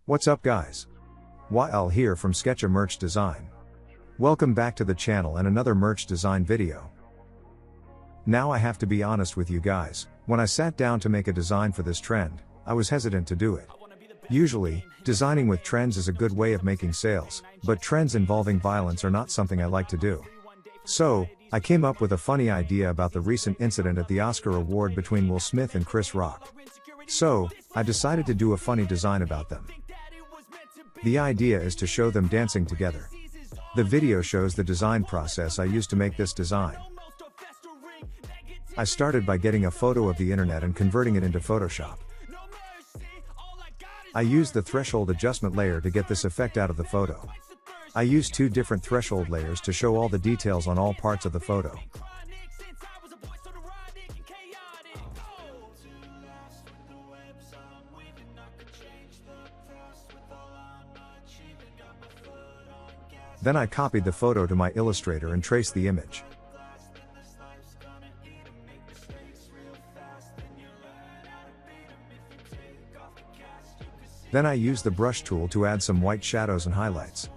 What's up guys? Wael here from Sketchaa Merch Design. Welcome back to the channel and another merch design video. Now I have to be honest with you guys, when I sat down to make a design for this trend, I was hesitant to do it. Usually, designing with trends is a good way of making sales, but trends involving violence are not something I like to do. So, I came up with a funny idea about the recent incident at the Oscar award between Will Smith and Chris Rock. So, I decided to do a funny design about them. The idea is to show them dancing together. The video shows the design process I used to make this design. I started by getting a photo of the internet and converting it into Photoshop. I used the threshold adjustment layer to get this effect out of the photo. I used two different threshold layers to show all the details on all parts of the photo. Then I copied the photo to my Illustrator and traced the image. Then I used the brush tool to add some white shadows and highlights.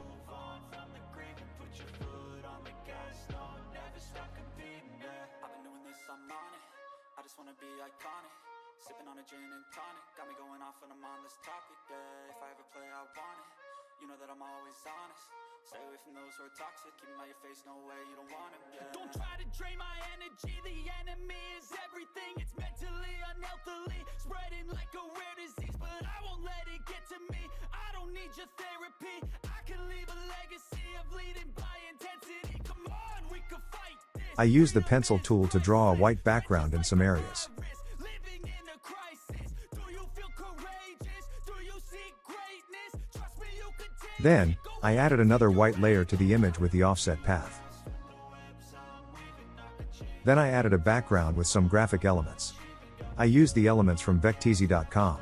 You know that I'm always honest. Stay away from those who are toxic. Keep them out your face, no way, you don't want them, yeah. Don't try to drain my energy. The enemy is everything. It's mentally, unhealthily, spreading like a rare disease. But I won't let it get to me. I don't need your therapy. I can leave a legacy of leading by intensity. Come on, we can fight this. I used the pencil tool to draw a white background in some areas. Then, I added another white layer to the image with the offset path. Then I added a background with some graphic elements. I used the elements from 𝗣𝗟𝗨𝗦𝗑.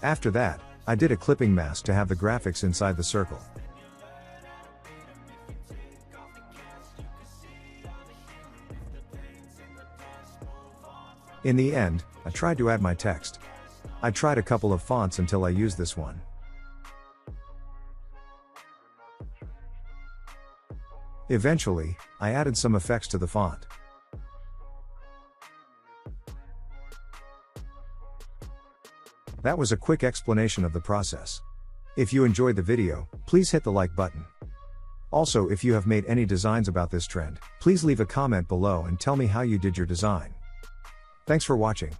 After that, I did a clipping mask to have the graphics inside the circle. In the end, I tried to add my text. I tried a couple of fonts until I used this one. Eventually, I added some effects to the font. That was a quick explanation of the process. If you enjoyed the video, please hit the like button. Also, if you have made any designs about this trend, please leave a comment below and tell me how you did your design. Thanks for watching.